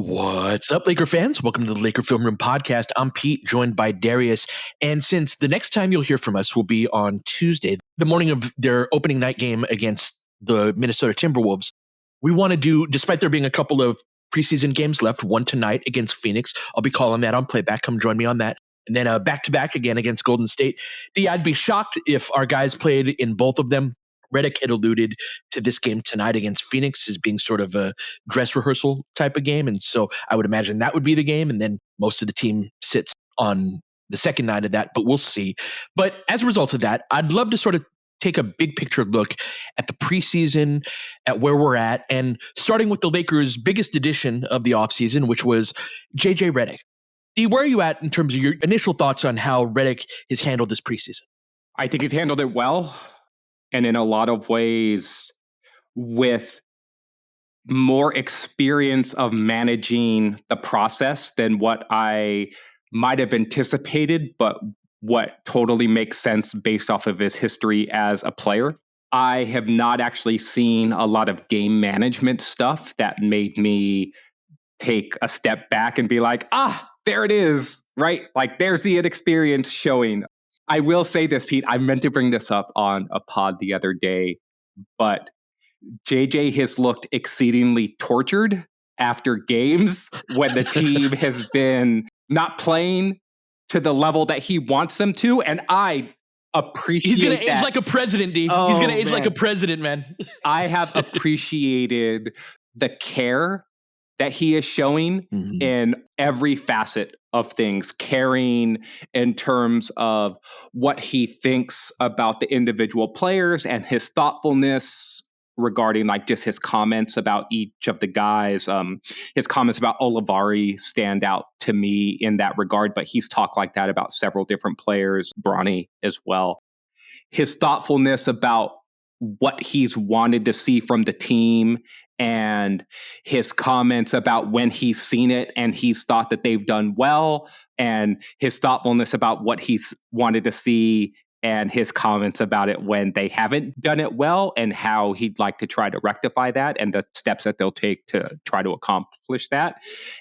What's up, Laker fans? Welcome to the Laker Film Room podcast. I'm Pete, joined by Darius. And since the next time you'll hear from us will be on Tuesday, the morning of their opening night game against the Minnesota Timberwolves, we want to do, despite there being a couple of preseason games left, one tonight against Phoenix. I'll be calling that on playback. Come join me on that. And then back-to-back again against Golden State. I'd be shocked if our guys played in both of them. Redick had alluded to this game tonight against Phoenix as being sort of a dress rehearsal type of game. And so I would imagine that would be the game. And then most of the team sits on the second night of that, but we'll see. But as a result of that, I'd love to sort of take a big picture look at the preseason, at where we're at, and starting with the Lakers' biggest addition of the offseason, which was JJ Redick. D, where are you at in terms of your initial thoughts on how Redick has handled this preseason? I think he's handled it well. And in a lot of ways, with more experience of managing the process than what I might have anticipated, but what totally makes sense based off of his history as a player. I have not actually seen a lot of game management stuff that made me take a step back and be like, there it is, right? Like there's the inexperience showing. I will say this, Pete, I meant to bring this up on a pod the other day, but JJ has looked exceedingly tortured after games when the team has been not playing to the level that he wants them to. And I appreciate He's going to age like a president, D. He's going to age like a president, man. I have appreciated the care that he is showing in every facet of things, caring in terms of what he thinks about the individual players and his thoughtfulness regarding like just his comments about each of the guys. His comments about Olivari stand out to me in that regard, but he's talked like that about several different players, Bronny as well. His thoughtfulness about what he's wanted to see from the team and his comments about when he's seen it and he's thought that they've done well, and his thoughtfulness about what he's wanted to see and his comments about it when they haven't done it well and how he'd like to try to rectify that and the steps that they'll take to try to accomplish that.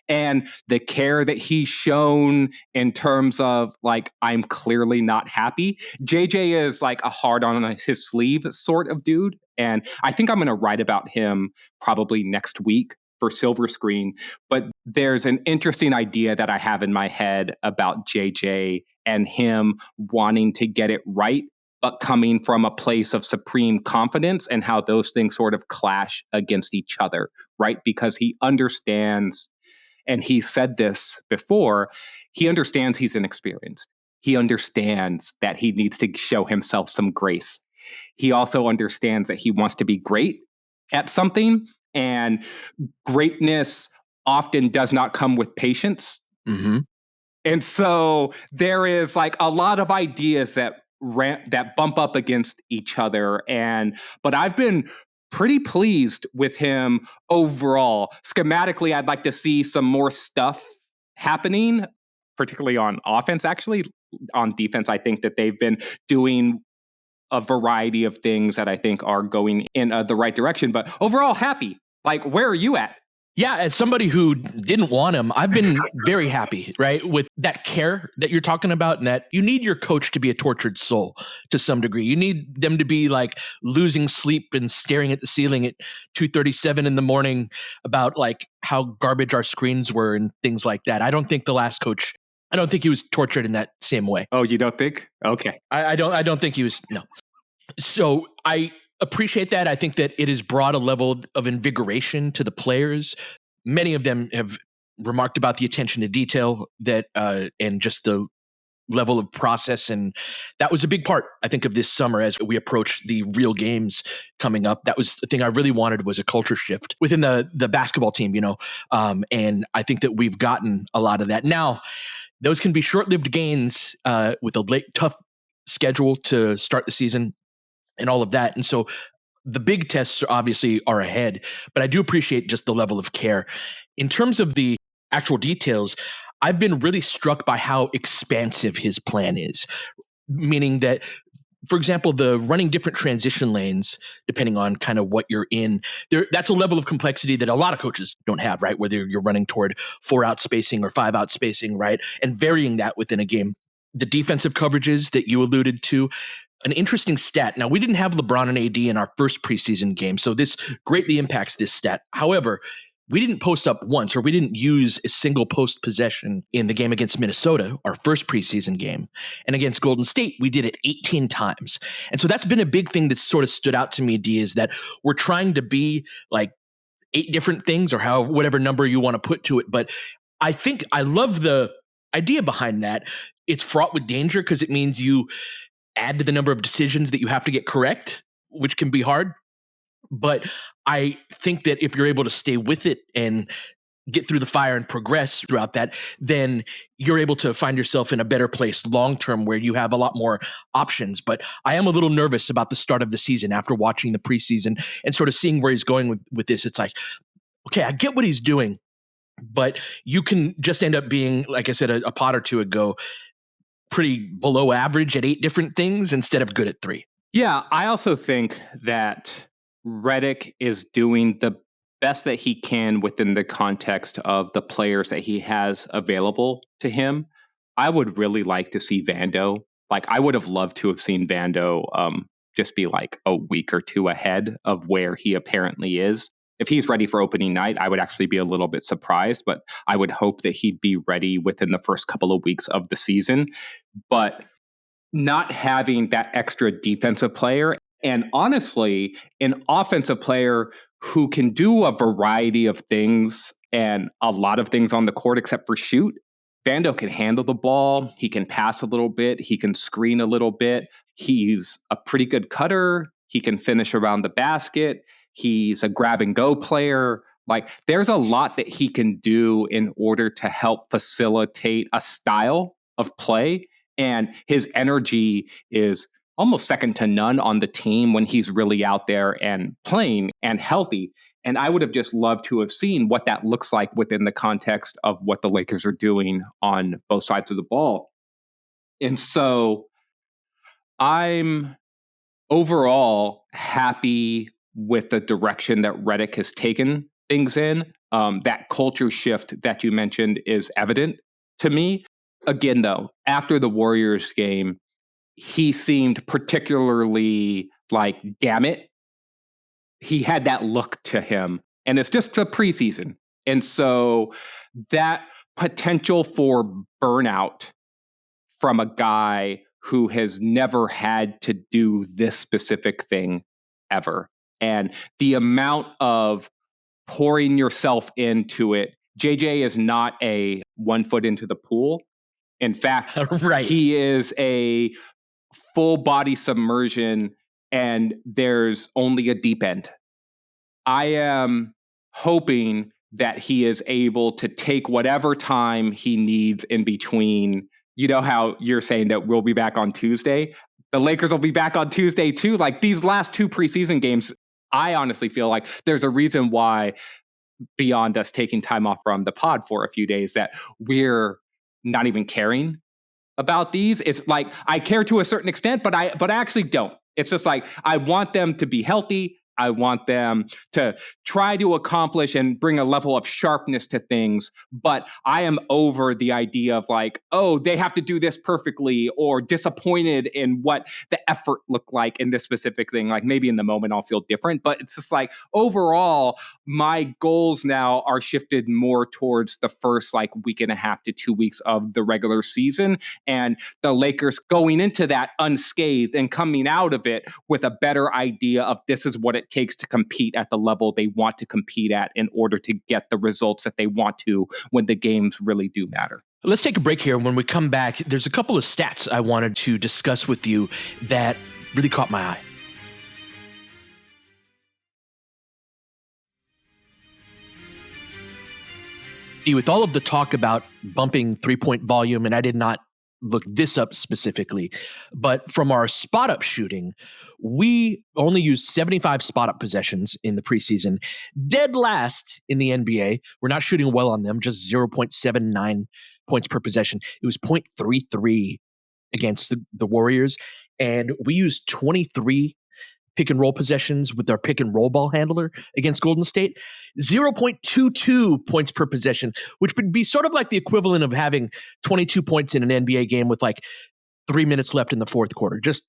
And the care that he's shown in terms of like, I'm clearly not happy. JJ is like a hard on his sleeve sort of dude. And I think I'm going to write about him probably next week for Silver Screen. But there's an interesting idea that I have in my head about JJ and him wanting to get it right, but coming from a place of supreme confidence, and how those things sort of clash against each other, right? Because he understands, and he said this before, he understands he's inexperienced. He understands that he needs to show himself some grace. He also understands that he wants to be great at something, and greatness often does not come with patience. And so there is like a lot of ideas that bump up against each other. But I've been pretty pleased with him overall. Schematically, I'd like to see some more stuff happening, particularly on offense. Actually, on defense, I think that they've been doing a variety of things that I think are going in the right direction. But overall, happy. Like, where are you at? Yeah, as somebody who didn't want him, I've been very happy, right, with that care that you're talking about, and that you need your coach to be a tortured soul to some degree. You need them to be like losing sleep and staring at the ceiling at 2:37 in the morning about like how garbage our screens were and things like that. I don't think the last coach, I don't think he was tortured in that same way. Oh, you don't think? Okay. I don't think he was, no. So I appreciate that. I think that it has brought a level of invigoration to the players. Many of them have remarked about the attention to detail that and just the level of process. And that was a big part, I think, of this summer as we approach the real games coming up. That was the thing I really wanted, was a culture shift within the basketball team, and I think that we've gotten a lot of that. Now, those can be short-lived gains with a tough schedule to start the season and all of that. And so the big tests obviously are ahead, but I do appreciate just the level of care. In terms of the actual details, I've been really struck by how expansive his plan is, meaning that for example, the running different transition lanes, depending on kind of what you're in, that's a level of complexity that a lot of coaches don't have, right? Whether you're running toward 4-out spacing or 5-out spacing, right? And varying that within a game. The defensive coverages that you alluded to, an interesting stat. Now, we didn't have LeBron and AD in our first preseason game, so this greatly impacts this stat. However, we didn't post up once, or we didn't use a single post possession in the game against Minnesota, our first preseason game. And against Golden State, we did it 18 times. And so that's been a big thing that's sort of stood out to me, D, is that we're trying to be like 8 different things, or whatever number you want to put to it. But I think I love the idea behind that. It's fraught with danger because it means you add to the number of decisions that you have to get correct, which can be hard. But I think that if you're able to stay with it and get through the fire and progress throughout that, then you're able to find yourself in a better place long-term where you have a lot more options. But I am a little nervous about the start of the season after watching the preseason and sort of seeing where he's going with this. It's like, okay, I get what he's doing, but you can just end up being, like I said, a pot or two ago, pretty below average at 8 different things instead of good at 3. Yeah, I also think that Redick is doing the best that he can within the context of the players that he has available to him. I would really like to see Vando. Like, I would have loved to have seen Vando just be like a week or two ahead of where he apparently is. If he's ready for opening night, I would actually be a little bit surprised, but I would hope that he'd be ready within the first couple of weeks of the season. But not having that extra defensive player, and honestly, an offensive player who can do a variety of things and a lot of things on the court except for shoot. Vando can handle the ball. He can pass a little bit. He can screen a little bit. He's a pretty good cutter. He can finish around the basket. He's a grab and go player. Like, there's a lot that he can do in order to help facilitate a style of play. And his energy is almost second to none on the team when he's really out there and playing and healthy. And I would have just loved to have seen what that looks like within the context of what the Lakers are doing on both sides of the ball. And so I'm overall happy with the direction that Redick has taken things in. That culture shift that you mentioned is evident to me. Again, though, after the Warriors game, he seemed particularly like, damn it. He had that look to him. And it's just the preseason. And so that potential for burnout from a guy who has never had to do this specific thing ever. And the amount of pouring yourself into it, JJ is not a 1 foot into the pool. In fact, right. He is a full body submersion and there's only a deep end. I am hoping that he is able to take whatever time he needs in between. You know how you're saying that we'll be back on Tuesday? The Lakers will be back on Tuesday too. Like, these last 2 preseason games, I honestly feel like there's a reason why, beyond us taking time off from the pod for a few days, that we're not even caring about these. It's like, I care to a certain extent, but I actually don't. It's just like, I want them to be healthy. I want them to try to accomplish and bring a level of sharpness to things. But I am over the idea of like, oh, they have to do this perfectly, or disappointed in what the effort looked like in this specific thing. Like, maybe in the moment I'll feel different, but it's just like, overall, my goals now are shifted more towards the first like week and a half to 2 weeks of the regular season, and the Lakers going into that unscathed and coming out of it with a better idea of this is what it takes to compete at the level they want to compete at in order to get the results that they want to when the games really do matter. Let's take a break here. When we come back, there's a couple of stats I wanted to discuss with you that really caught my eye. With all of the talk about bumping 3-point volume, and I did not look this up specifically, but from our spot up shooting, we only used 75 spot up possessions in the preseason, dead last in the NBA. We're not shooting well on them, just 0.79 points per possession. It was 0.33 against the Warriors. and we used 23 pick and roll possessions with our pick and roll ball handler against Golden State, 0.22 points per possession, which would be sort of like the equivalent of having 22 points in an NBA game with like 3 minutes left in the fourth quarter. Just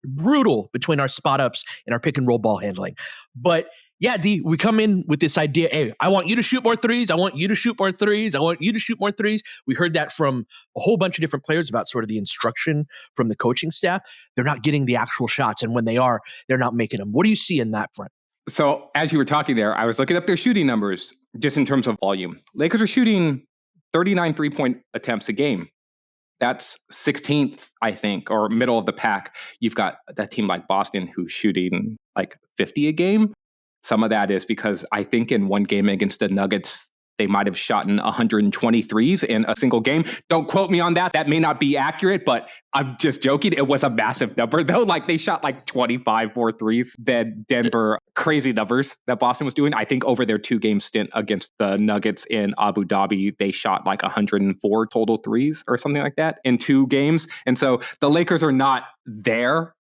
brutal between our spot ups and our pick and roll ball handling. But yeah, D, we come in with this idea, hey, I want you to shoot more threes. I want you to shoot more threes. I want you to shoot more threes. We heard that from a whole bunch of different players about sort of the instruction from the coaching staff. They're not getting the actual shots. And when they are, they're not making them. What do you see in that front? So as you were talking there, I was looking up their shooting numbers just in terms of volume. Lakers are shooting 39 3-point attempts a game. That's 16th, I think, or middle of the pack. You've got that team like Boston who's shooting like 50 a game. Some of that is because I think in one game against the Nuggets, they might have shot in 123s in a single game. Don't quote me on that. That may not be accurate, but I'm just joking. It was a massive number, though. Like they shot like 25 more threes than Denver. Crazy numbers that Boston was doing. I think over their 2-game stint against the Nuggets in Abu Dhabi, they shot like 104 total threes or something like that in 2 games. And so the Lakers are not there,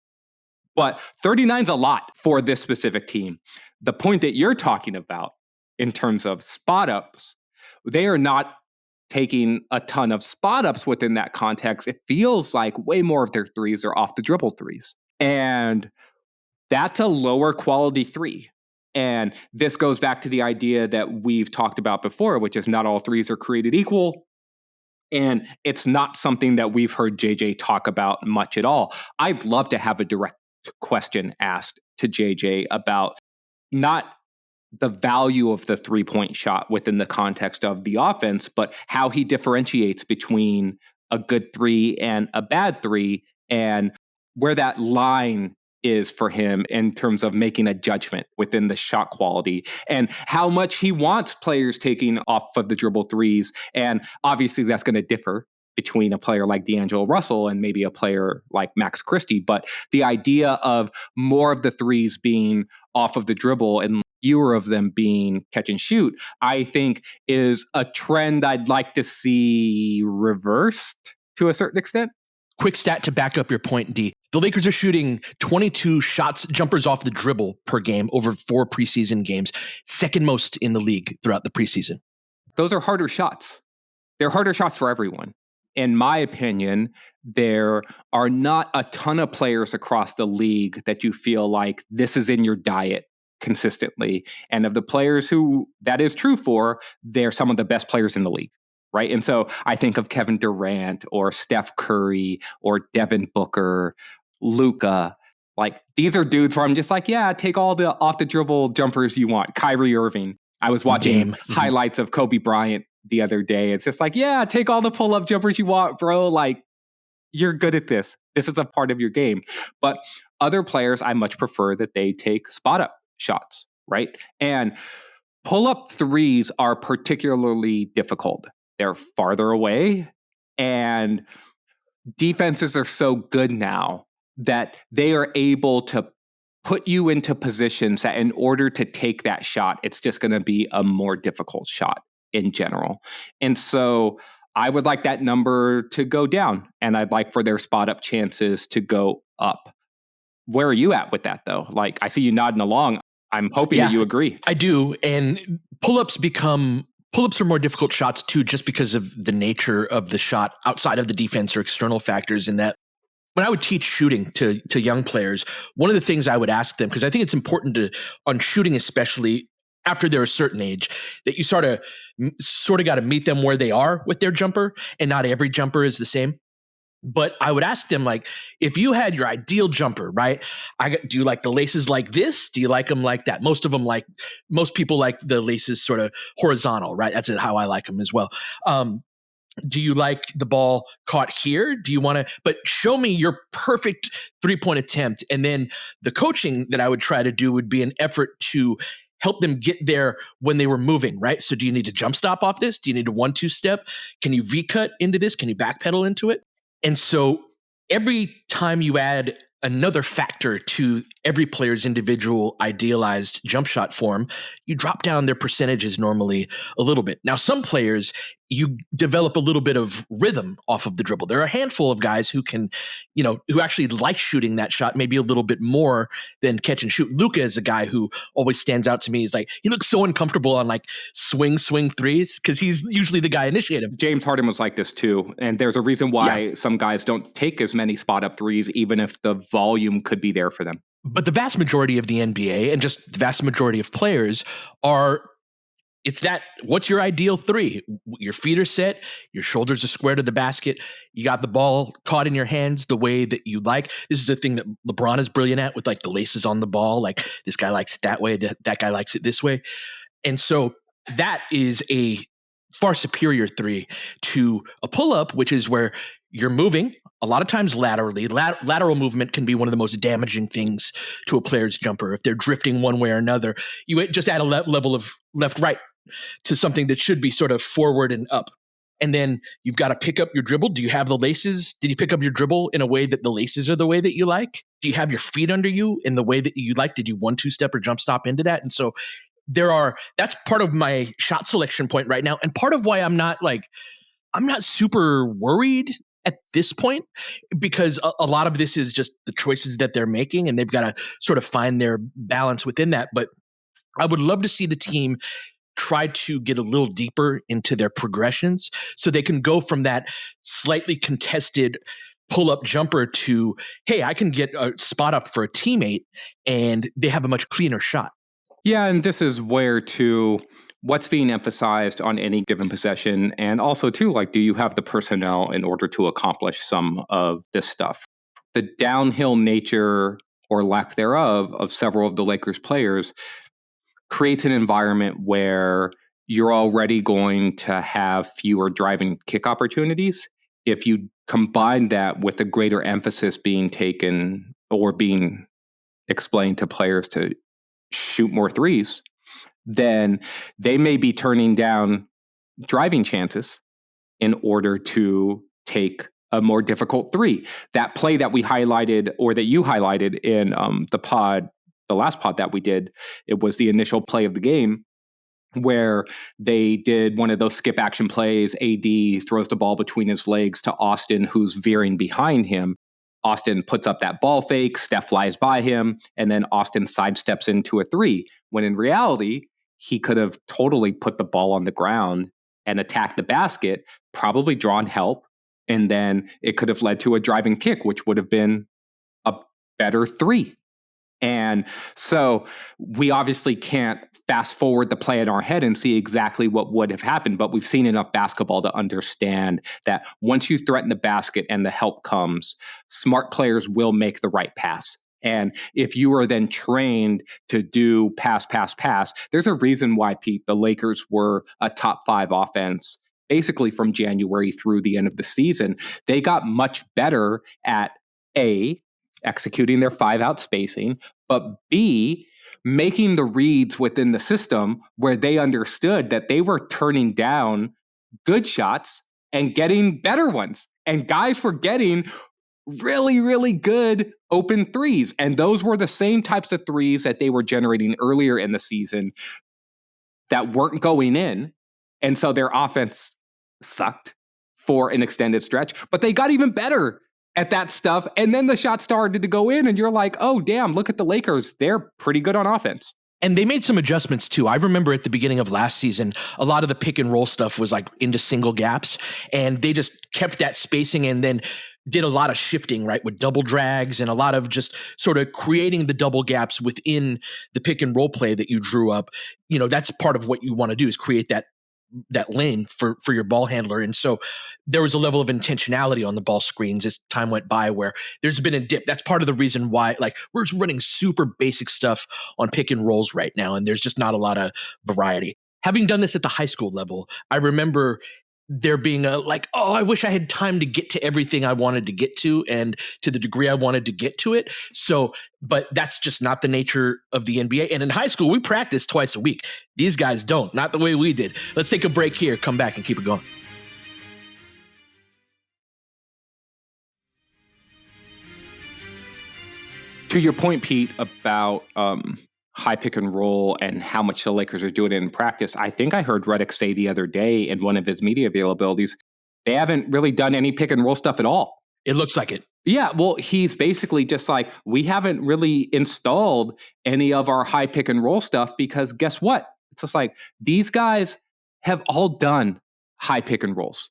but 39 is a lot for this specific team. The point that you're talking about in terms of spot ups, they are not taking a ton of spot ups within that context. It feels like way more of their threes are off the dribble threes. And that's a lower quality three. And this goes back to the idea that we've talked about before, which is not all threes are created equal. And it's not something that we've heard JJ talk about much at all. I'd love to have a direct question asked to JJ about not the value of the 3-point shot within the context of the offense, but how he differentiates between a good 3 and a bad 3 and where that line is for him in terms of making a judgment within the shot quality and how much he wants players taking off of the dribble threes. And obviously that's going to differ between a player like D'Angelo Russell and maybe a player like Max Christie. But the idea of more of the threes being off of the dribble and fewer of them being catch and shoot, I think is a trend I'd like to see reversed to a certain extent. Quick stat to back up your point, D. The Lakers are shooting 22 jumpers off the dribble per game over 4 preseason games, second most in the league throughout the preseason. Those are harder shots. They're harder shots for everyone. In my opinion, there are not a ton of players across the league that you feel like this is in your diet consistently. And of the players who that is true for, they're some of the best players in the league, right? And so I think of Kevin Durant or Steph Curry or Devin Booker, Luka. Like these are dudes where I'm just like, yeah, take all the off the dribble jumpers you want. Kyrie Irving. I was watching highlights of Kobe Bryant the other day. It's just like, yeah, take all the pull-up jumpers you want, bro. Like you're good at this. This is a part of your game. But other players, I much prefer that they take spot up shots, right? And pull-up threes are particularly difficult. They're farther away, and defenses are so good now that they are able to put you into positions that in order to take that shot, it's just going to be a more difficult shot in general. And so I would like that number to go down, and I'd like for their spot up chances to go up. Where are you at with that, though? Like, I see you nodding along. I'm hoping that you agree. I do. And pull-ups are more difficult shots too, just because of the nature of the shot outside of the defense or external factors. In that, when I would teach shooting to young players, one of the things I would ask them, because I think it's important on shooting, especially after they're a certain age, that you sort of got to meet them where they are with their jumper, and not every jumper is the same. But I would ask them, like, if you had your ideal jumper, right? Do you like the laces like this? Do you like them like that? Most people like the laces sort of horizontal, right? That's how I like them as well. Do you like the ball caught here? Do you want to, but show me your perfect 3-point attempt. And then the coaching that I would try to do would be an effort to help them get there when they were moving, right? So do you need to jump stop off this? Do you need a 1-2 step? Can you V-cut into this? Can you backpedal into it? And so every time you add another factor to every player's individual idealized jump shot form, you drop down their percentages normally a little bit. Now, some players, you develop a little bit of rhythm off of the dribble. There are a handful of guys who can, who actually like shooting that shot maybe a little bit more than catch and shoot. Luka is a guy who always stands out to me. He's like, he looks so uncomfortable on like swing threes because he's usually the guy initiating. James Harden was like this too. And there's a reason why some guys don't take as many spot up threes, even if the volume could be there for them. But the vast majority of the NBA and just the vast majority of players it's that, what's your ideal three? Your feet are set, your shoulders are square to the basket, you got the ball caught in your hands the way that you like. This is a thing that LeBron is brilliant at with like the laces on the ball. Like this guy likes it that way, that guy likes it this way. And so that is a far superior three to a pull-up, which is where you're moving a lot of times laterally. Lateral movement can be one of the most damaging things to a player's jumper. If they're drifting one way or another, you just add a level of left-right to something that should be sort of forward and up. And then you've got to pick up your dribble. Do you have the laces? Did you pick up your dribble in a way that the laces are the way that you like? Do you have your feet under you in the way that you like? Did you 1-2 step or jump stop into that? And so that's part of my shot selection point right now. And part of why I'm not super worried at this point, because a lot of this is just the choices that they're making and they've got to sort of find their balance within that. But I would love to see the team try to get a little deeper into their progressions so they can go from that slightly contested pull-up jumper to, hey, I can get a spot up for a teammate and they have a much cleaner shot. Yeah, and this is where, too, what's being emphasized on any given possession, and also, too, like, do you have the personnel in order to accomplish some of this stuff? The downhill nature or lack thereof of several of the Lakers players creates an environment where you're already going to have fewer driving kick opportunities. If you combine that with a greater emphasis being taken or being explained to players to shoot more threes, then they may be turning down driving chances in order to take a more difficult three. That play that we highlighted, or that you highlighted in the last pod that we did, it was the initial play of the game where they did one of those skip action plays. AD throws the ball between his legs to Austin, who's veering behind him. Austin puts up that ball fake, Steph flies by him, and then Austin sidesteps into a three, when in reality, he could have totally put the ball on the ground and attacked the basket, probably drawn help, and then it could have led to a driving kick, which would have been a better three. And so we obviously can't fast forward the play in our head and see exactly what would have happened, but we've seen enough basketball to understand that once you threaten the basket and the help comes, smart players will make the right pass. And if you are then trained to do pass, there's a reason why, Pete, the Lakers were a top 5 offense basically from January through the end of the season. They got much better at executing their 5-out spacing, but B, making the reads within the system where they understood that they were turning down good shots and getting better ones. And guys were getting really, really good open threes. And those were the same types of threes that they were generating earlier in the season that weren't going in. And so their offense sucked for an extended stretch, but they got even better at that stuff. And then the shot started to go in and you're like, oh, damn, look at the Lakers. They're pretty good on offense. And they made some adjustments too. I remember at the beginning of last season, a lot of the pick and roll stuff was like into single gaps, and they just kept that spacing and then did a lot of shifting, right, with double drags and a lot of just sort of creating the double gaps within the pick and roll play that you drew up. That's part of what you want to do, is create that lane for your ball handler. And so there was a level of intentionality on the ball screens as time went by where there's been a dip. That's part of the reason why, like, we're running super basic stuff on pick and rolls right now, and there's just not a lot of variety. Having done this at the high school level, I remember there being I wish I had time to get to everything I wanted to get to and to the degree I wanted to get to it. So, but that's just not the nature of the NBA. And in high school, we practice twice a week. These guys don't, not the way we did. Let's take a break here, come back and keep it going. To your point, Pete, about high pick and roll and how much the Lakers are doing it in practice, I think I heard Redick say the other day in one of his media availabilities, they haven't really done any pick and roll stuff at all. It looks like it. Yeah, well, he's basically just like, we haven't really installed any of our high pick and roll stuff because guess what? It's just like, these guys have all done high pick and rolls.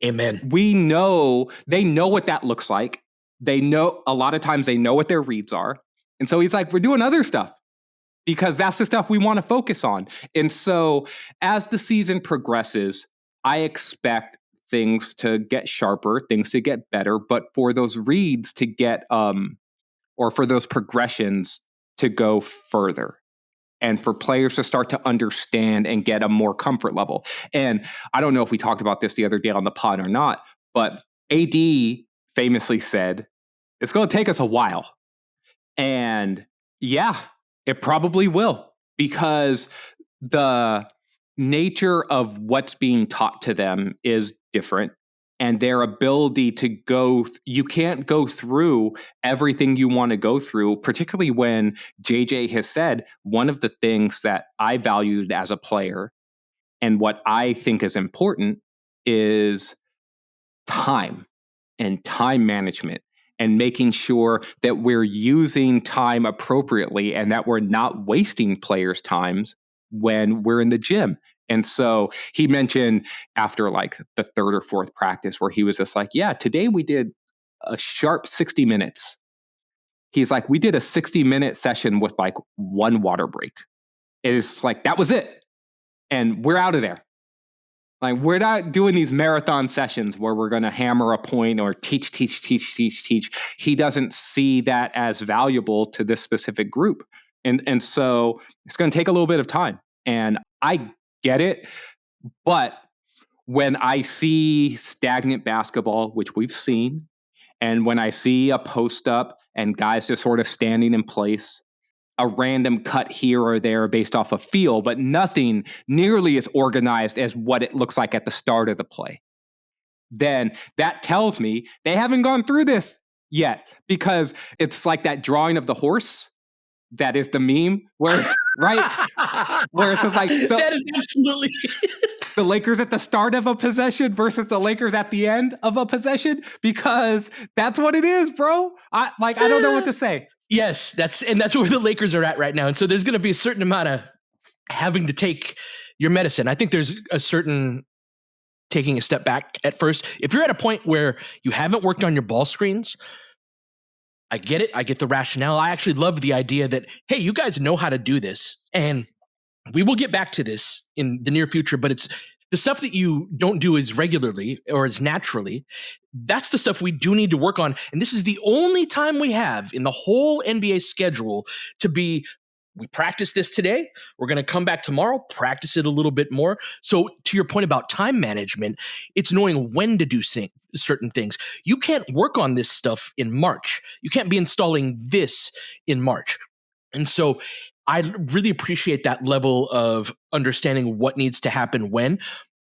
Amen. They know what that looks like. They know, a lot of times they know what their reads are. And so he's like, we're doing other stuff because that's the stuff we want to focus on. And so as the season progresses, I expect things to get sharper, things to get better, but for those reads to get, or for those progressions to go further and for players to start to understand and get a more comfort level. And I don't know if we talked about this the other day on the pod or not, but AD famously said, it's going to take us a while. And yeah, it probably will, because the nature of what's being taught to them is different. And their ability to you can't go through everything you want to go through, particularly when JJ has said one of the things that I valued as a player and what I think is important is time and time management and making sure that we're using time appropriately and that we're not wasting players' times when we're in the gym. And so he mentioned after like the third or fourth practice where he was just like, yeah, today we did a sharp 60 minutes. He's like, we did a 60-minute session with like one water break. It's like, that was it. And we're out of there. Like, we're not doing these marathon sessions where we're going to hammer a point or teach. He doesn't see that as valuable to this specific group. And so it's going to take a little bit of time. And I get it. But when I see stagnant basketball, which we've seen, and when I see a post up and guys just sort of standing in place, a random cut here or there based off of feel, but nothing nearly as organized as what it looks like at the start of the play, then that tells me they haven't gone through this yet, because it's like that drawing of the horse that is the meme where, right? Where it's just like, that is absolutely the Lakers at the start of a possession versus the Lakers at the end of a possession, because that's what it is, bro. I don't know what to say. Yes, that's where the Lakers are at right now. And so there's going to be a certain amount of having to take your medicine. I think there's a certain taking a step back at first. If you're at a point where you haven't worked on your ball screens, I get it. I get the rationale. I actually love the idea that, hey, you guys know how to do this. And we will get back to this in the near future, but it's the stuff that you don't do as regularly or as naturally. That's the stuff we do need to work on. And this is the only time we have in the whole NBA schedule to be, we practice this today. We're going to come back tomorrow, practice it a little bit more. So to your point about time management, it's knowing when to do certain things. You can't work on this stuff in March. You can't be installing this in March. And so I really appreciate that level of understanding what needs to happen when,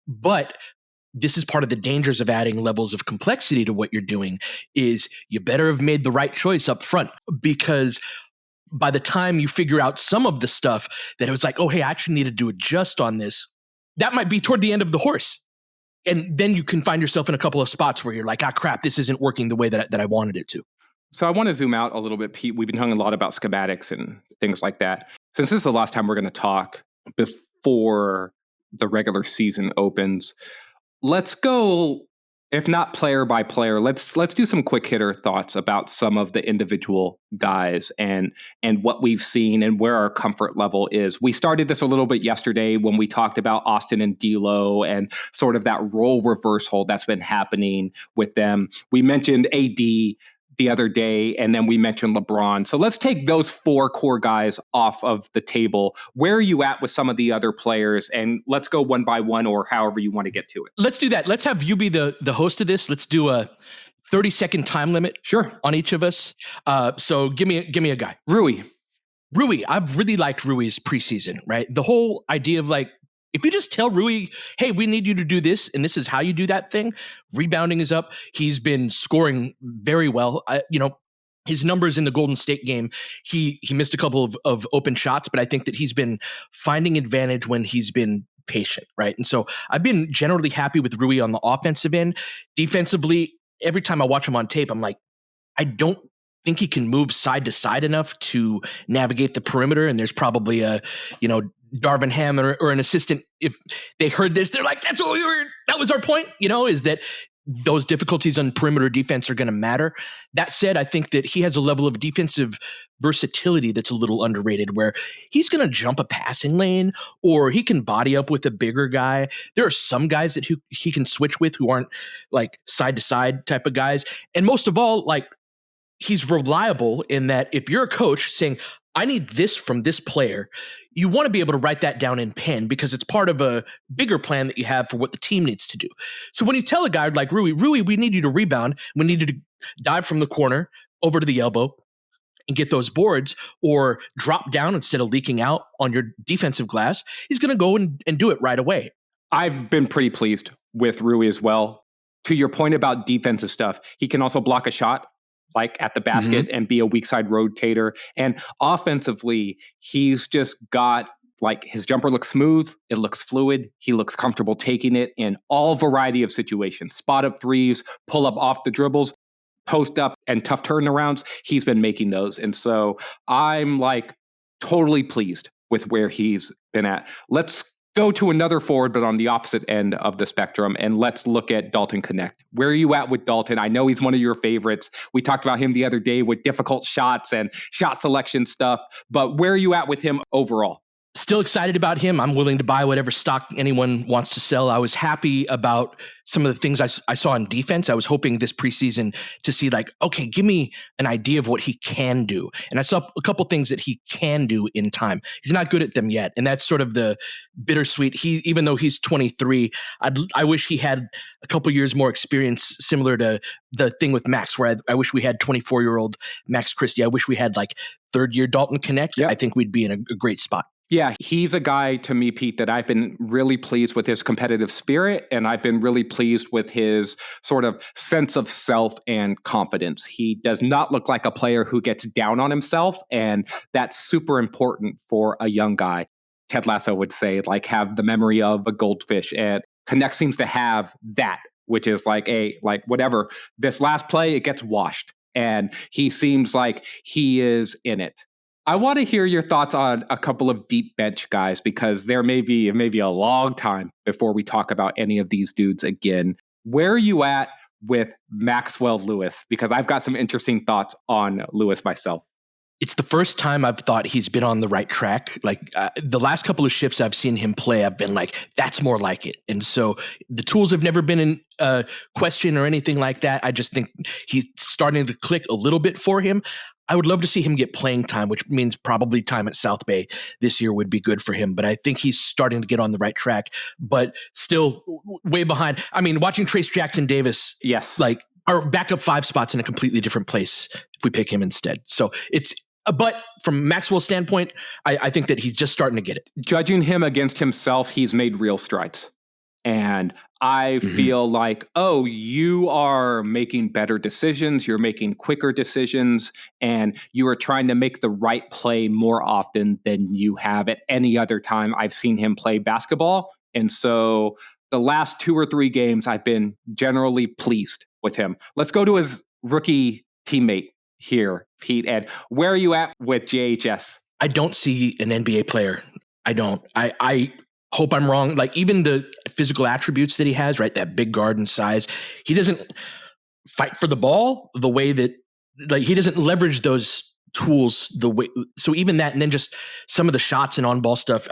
but this is part of the dangers of adding levels of complexity to what you're doing is you better have made the right choice up front, because by the time you figure out some of the stuff that it was like, oh, hey, I actually needed to adjust on this, that might be toward the end of the horse. And then you can find yourself in a couple of spots where you're like, ah, crap, this isn't working the way that I wanted it to. So I want to zoom out a little bit, Pete. We've been talking a lot about schematics and things like that. Since this is the last time we're going to talk before the regular season opens, let's go, if not player by player, let's do some quick hitter thoughts about some of the individual guys and what we've seen and where our comfort level is. We started this a little bit yesterday when we talked about Austin and D'Lo and sort of that role reversal that's been happening with them. We mentioned AD the other day, and then we mentioned LeBron. So let's take those four core guys off of the table. Where are you at with some of the other players? And let's go one by one, or however you want to get to it. Let's do that. Let's have you be the host of this. Let's do a 30-second time limit. Sure. On each of us. So give me a guy. Rui. I've really liked Rui's preseason, right? The whole idea of like, if you just tell Rui, hey, we need you to do this, and this is how you do that thing, rebounding is up. He's been scoring very well. his numbers in the Golden State game, he missed a couple of open shots, but I think that he's been finding advantage when he's been patient, right? And so I've been generally happy with Rui on the offensive end. Defensively, every time I watch him on tape, I'm like, I don't think he can move side to side enough to navigate the perimeter. And there's probably a, Darvin Ham or an assistant. If they heard this, they're like, that was our point, is that those difficulties on perimeter defense are going to matter. That said, I think that he has a level of defensive versatility that's a little underrated, where he's going to jump a passing lane or he can body up with a bigger guy. There are some guys that he can switch with who aren't like side to side type of guys. And most of all, like, he's reliable in that if you're a coach saying, I need this from this player, you want to be able to write that down in pen because it's part of a bigger plan that you have for what the team needs to do. So when you tell a guy like Rui, we need you to rebound. We need you to dive from the corner over to the elbow and get those boards, or drop down instead of leaking out on your defensive glass. He's going to go and do it right away. I've been pretty pleased with Rui as well. To your point about defensive stuff, he can also block a shot like at the basket and be a weak side rotator. And offensively, he's just got like his jumper looks smooth. It looks fluid. He looks comfortable taking it in all variety of situations. Spot up threes, pull up off the dribbles, post up, and tough turnarounds. He's been making those. And so I'm like totally pleased with where he's been at. Let's go to another forward, but on the opposite end of the spectrum, and let's look at Dalton Connect. Where are you at with Dalton? I know he's one of your favorites. We talked about him the other day with difficult shots and shot selection stuff, but where are you at with him overall? Still excited about him. I'm willing to buy whatever stock anyone wants to sell. I was happy about some of the things I saw in defense. I was hoping this preseason to see like, okay, give me an idea of what he can do. And I saw a couple things that he can do in time. He's not good at them yet. And that's sort of the bittersweet. Even though he's 23, I wish he had a couple years more experience, similar to the thing with Max, where I wish we had 24-year-old Max Christie. I wish we had like third year Dalton Connect. Yep. I think we'd be in a great spot. Yeah, he's a guy to me, Pete, that I've been really pleased with his competitive spirit, and I've been really pleased with his sort of sense of self and confidence. He does not look like a player who gets down on himself, and that's super important for a young guy. Ted Lasso would say, like, have the memory of a goldfish, and Connect seems to have that, which is like whatever. This last play, it gets washed, and he seems like he is in it. I want to hear your thoughts on a couple of deep bench guys, because there may be a long time before we talk about any of these dudes again. Where are you at with Maxwell Lewis? Because I've got some interesting thoughts on Lewis myself. It's the first time I've thought he's been on the right track. Like the last couple of shifts I've seen him play, I've been like, that's more like it. And so the tools have never been in question or anything like that. I just think he's starting to click a little bit for him. I would love to see him get playing time, which means probably time at South Bay this year would be good for him. But I think he's starting to get on the right track, but still way behind. I mean, watching Trace Jackson Davis, yes, like our backup 5 spots in a completely different place if we pick him instead. So but from Maxwell's standpoint, I think that he's just starting to get it. Judging him against himself, he's made real strides. And I feel like, oh, you are making better decisions. You're making quicker decisions, and you are trying to make the right play more often than you have at any other time I've seen him play basketball. And so the last 2 or 3 games, I've been generally pleased with him. Let's go to his rookie teammate here, Pete. And where are you at with JHS? I don't see an NBA player. I don't. I hope I'm wrong. Like, even the physical attributes that he has, right? That big guard and size, he doesn't fight for the ball the way that, like, he doesn't leverage those tools the way. So even that, and then just some of the shots and on ball stuff,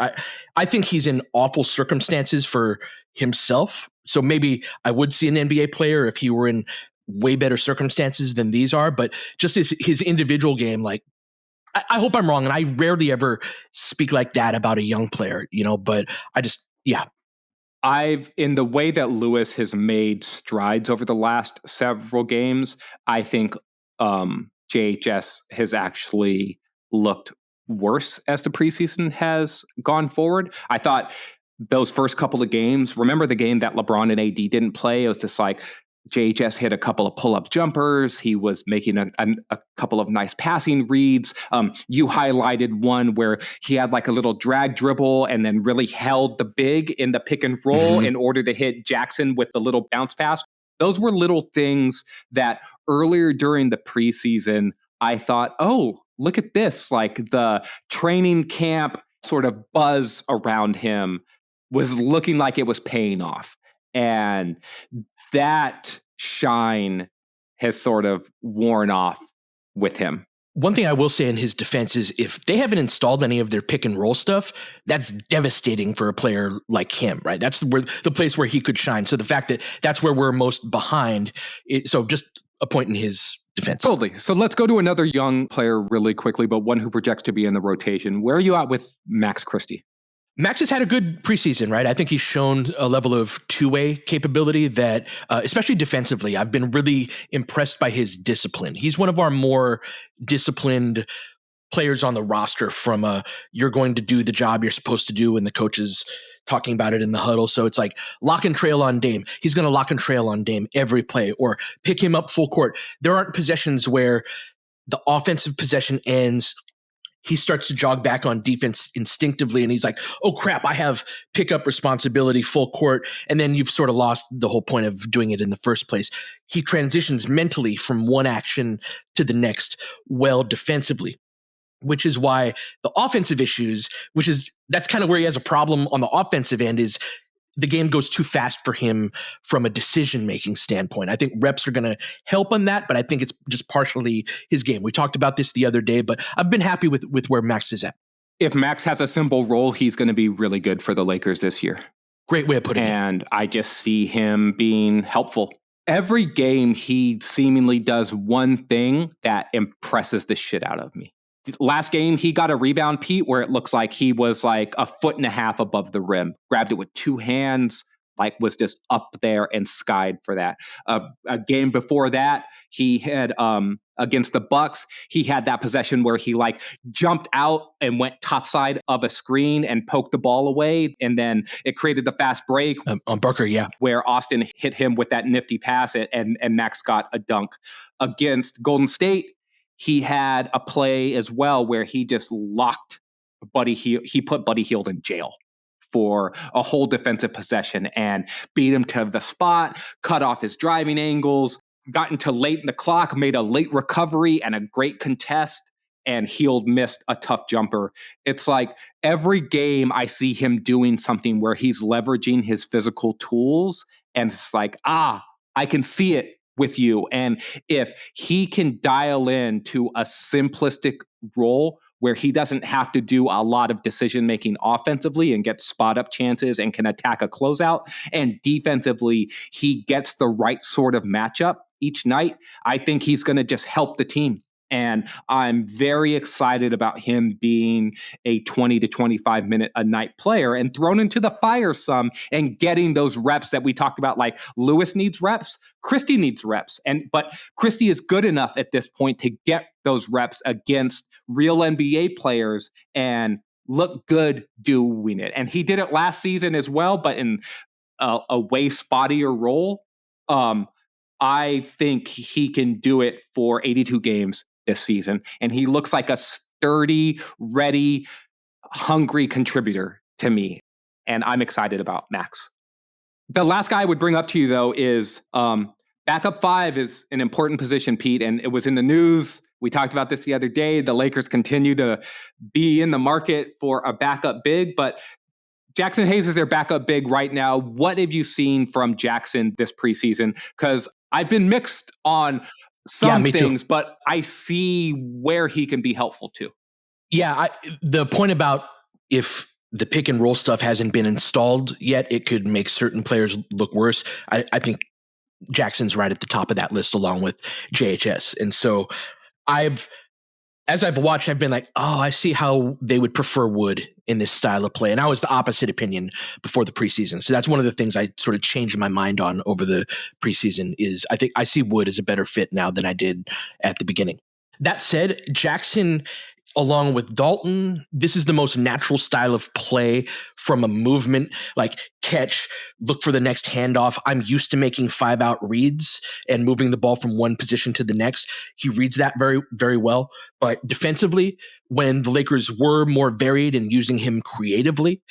I think he's in awful circumstances for himself. So maybe I would see an NBA player if he were in way better circumstances than these are, but just his individual game, like, I hope I'm wrong, and I rarely ever speak like that about a young player, but in the way that Lewis has made strides over the last several games, I think JHS has actually looked worse as the preseason has gone forward. I thought those first couple of games, remember the game that LeBron and AD didn't play? It was just like, JHS hit a couple of pull-up jumpers. He was making a couple of nice passing reads. You highlighted one where he had like a little drag dribble and then really held the big in the pick and roll in order to hit Jackson with the little bounce pass. Those were little things that earlier during the preseason, I thought, oh, look at this. Like the training camp sort of buzz around him was looking like it was paying off. And that shine has sort of worn off with him. One thing I will say in his defense is if they haven't installed any of their pick and roll stuff, that's devastating for a player like him, right? That's the place where he could shine. So the fact that that's where we're most behind, so just a point in his defense. Totally. So let's go to another young player really quickly, but one who projects to be in the rotation. Where are you at with Max Christie? Max has had a good preseason, right? I think he's shown a level of two-way capability that, especially defensively, I've been really impressed by his discipline. He's one of our more disciplined players on the roster from you're going to do the job you're supposed to do and the coach is talking about it in the huddle. So it's like lock and trail on Dame. He's going to lock and trail on Dame every play or pick him up full court. There aren't possessions where the offensive possession ends, he starts to jog back on defense instinctively. And he's like, oh crap, I have pickup responsibility full court. And then you've sort of lost the whole point of doing it in the first place. He transitions mentally from one action to the next well defensively, which is why the offensive issues, that's kind of where he has a problem on the offensive end, is the game goes too fast for him from a decision-making standpoint. I think reps are going to help on that, but I think it's just partially his game. We talked about this the other day, but I've been happy with where Max is at. If Max has a simple role, he's going to be really good for the Lakers this year. Great way of putting it. And I just see him being helpful. Every game, he seemingly does one thing that impresses the shit out of me. Last game, he got a rebound, Pete, where it looks like he was like 1.5 feet above the rim, grabbed it with two hands, like was just up there and skied for that. A game before that, he had against the Bucks, he had that possession where he like jumped out and went topside of a screen and poked the ball away, and then it created the fast break on Barker, yeah, where Austin hit him with that nifty pass, and Max got a dunk. Against Golden State, he had a play as well where he just locked Buddy Hield. He put Buddy Hield in jail for a whole defensive possession and beat him to the spot, cut off his driving angles, got into late in the clock, made a late recovery and a great contest, and Hield missed a tough jumper. It's like every game I see him doing something where he's leveraging his physical tools, and it's like, I can see it with you. And if he can dial in to a simplistic role where he doesn't have to do a lot of decision-making offensively and get spot-up chances and can attack a closeout, and defensively he gets the right sort of matchup each night, I think he's going to just help the team. And I'm very excited about him being a 20 to 25 minute a night player and thrown into the fire some and getting those reps that we talked about. Like Lewis needs reps, Christie needs reps. But Christie is good enough at this point to get those reps against real NBA players and look good doing it. And he did it last season as well, but in a way spottier role. I think he can do it for 82 games this season. And he looks like a sturdy, ready, hungry contributor to me. And I'm excited about Max. The last guy I would bring up to you, though, is backup five is an important position, Pete. And it was in the news. We talked about this the other day. The Lakers continue to be in the market for a backup big, but Jackson Hayes is their backup big right now. What have you seen from Jackson this preseason? Because I've been mixed on some things, but I see where he can be helpful too. Yeah, the point about if the pick and roll stuff hasn't been installed yet, it could make certain players look worse. I think Jackson's right at the top of that list along with JHS. And so as I've watched, I've been like, oh, I see how they would prefer Wood in this style of play. And I was the opposite opinion before the preseason. So that's one of the things I sort of changed my mind on over the preseason is I think I see Wood as a better fit now than I did at the beginning. That said, Jackson along with Dalton. This is the most natural style of play from a movement, like catch, look for the next handoff. I'm used to making 5-out reads and moving the ball from one position to the next. He reads that very, very well. But defensively, when the Lakers were more varied and using him creatively,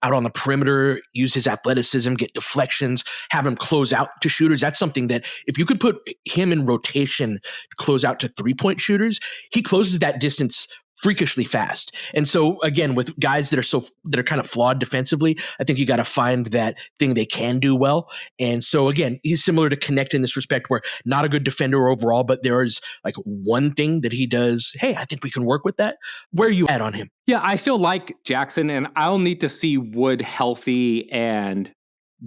out on the perimeter, use his athleticism, get deflections, have him close out to shooters. That's something that if you could put him in rotation to close out to 3-point shooters, he closes that distance freakishly fast. And so again, with guys that are kind of flawed defensively, I think you got to find that thing they can do well. And so again, he's similar to Connect in this respect, where not a good defender overall, but there's like one thing that he does. Hey, I think we can work with that. Where are you at on him? Yeah, I still like Jackson, and I'll need to see Wood healthy and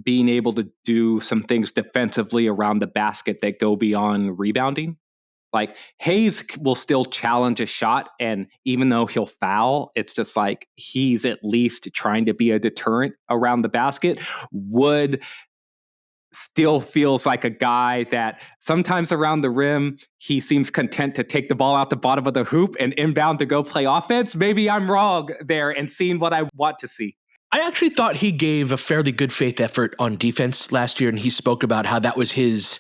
being able to do some things defensively around the basket that go beyond rebounding. Like Hayes will still challenge a shot, and even though he'll foul, it's just like he's at least trying to be a deterrent around the basket. Wood still feels like a guy that sometimes around the rim, he seems content to take the ball out the bottom of the hoop and inbound to go play offense. Maybe I'm wrong there and seeing what I want to see. I actually thought he gave a fairly good faith effort on defense last year, and he spoke about how that was his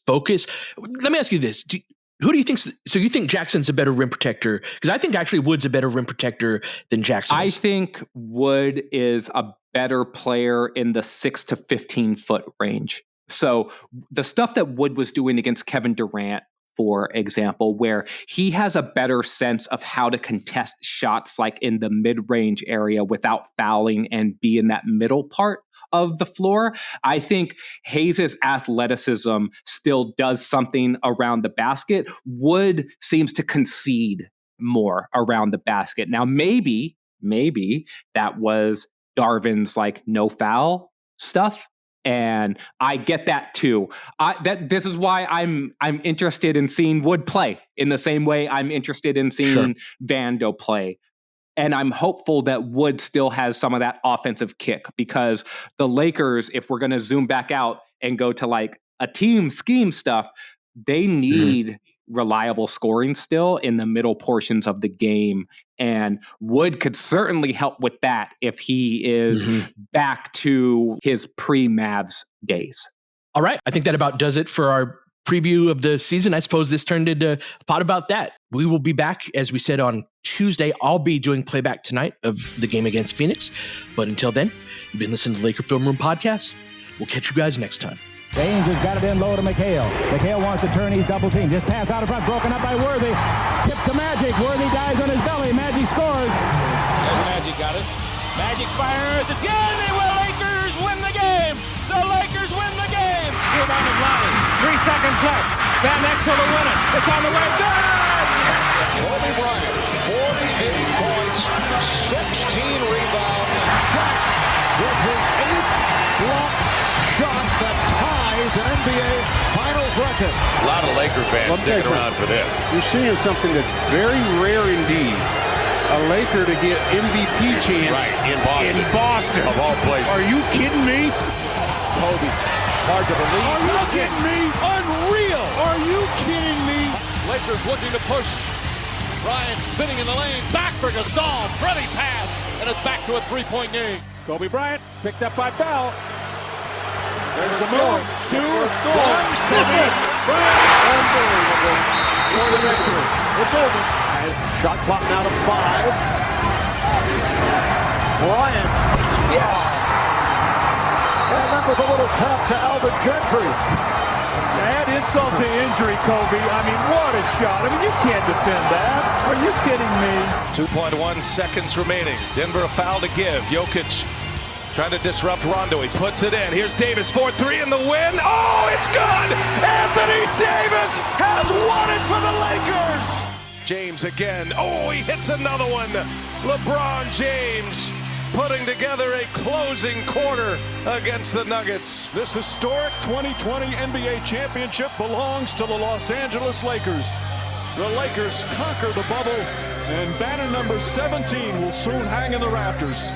focus. Let me ask you this. Who do you think? So you think Jackson's a better rim protector? Because I think actually Wood's a better rim protector than Jackson is. I think Wood is a better player in the 6 to 15 foot range. So the stuff that Wood was doing against Kevin Durant, for example, where he has a better sense of how to contest shots like in the mid-range area without fouling and be in that middle part of the floor. I think Hayes' athleticism still does something around the basket. Wood seems to concede more around the basket. Now, maybe that was Darvin's like no foul stuff. And I get that too. This is why I'm interested in seeing Wood play in the same way I'm interested in seeing Vando play. And I'm hopeful that Wood still has some of that offensive kick, because the Lakers, if we're going to zoom back out and go to like a team scheme stuff, they need reliable scoring still in the middle portions of the game. And Wood could certainly help with that if he is back to his pre-Mavs days. All right. I think that about does it for our preview of the season. I suppose this turned into a pod about that. We will be back, as we said, on Tuesday. I'll be doing playback tonight of the game against Phoenix. But until then, you've been listening to the Laker Film Room Podcast. We'll catch you guys next time. Baines has got it in low to McHale. McHale wants to turn. He's double teamed. Just pass out in front. Broken up by Worthy. Tip to Magic. Worthy dies on his belly. Magic scores. There's Magic got it. Magic fires. It's good. The Lakers win the game. The Lakers win the game. Rebound of Lonnie. 3 seconds left. Van Exel to win it. It's on the way. Good. Kobe Bryant, 48 points, 16 rebounds. Shot with his 8th block shot that ties an NBA Finals record. A lot of Laker fans sticking around for this. You're seeing something that's very rare indeed. A Laker to get MVP chance in Boston. Of all places. Are you kidding me? Kobe, hard to believe. Are you kidding me? Unreal. Are you kidding me? Lakers looking to push. Bryant spinning in the lane. Back for Gasol. Pretty pass. And it's back to a 3-point game. Kobe Bryant picked up by Bell. There's the move. 2, 1. Listen. Unbelievable. For the record. It's over. Shot clock now to 5. Bryant. Yes. And that was a little tap to Alvin Gentry. Add insult to injury, Kobe. I mean, what a shot. I mean, you can't defend that. Are you kidding me? 2.1 seconds remaining. Denver a foul to give. Jokic trying to disrupt Rondo. He puts it in. Here's Davis, 4-3 in the win. Oh, it's good! Anthony Davis has won it for the Lakers! James again. Oh, he hits another one. LeBron James putting together a closing quarter against the Nuggets. This historic 2020 NBA championship belongs to the Los Angeles Lakers. The Lakers conquer the bubble, and banner number 17 will soon hang in the rafters.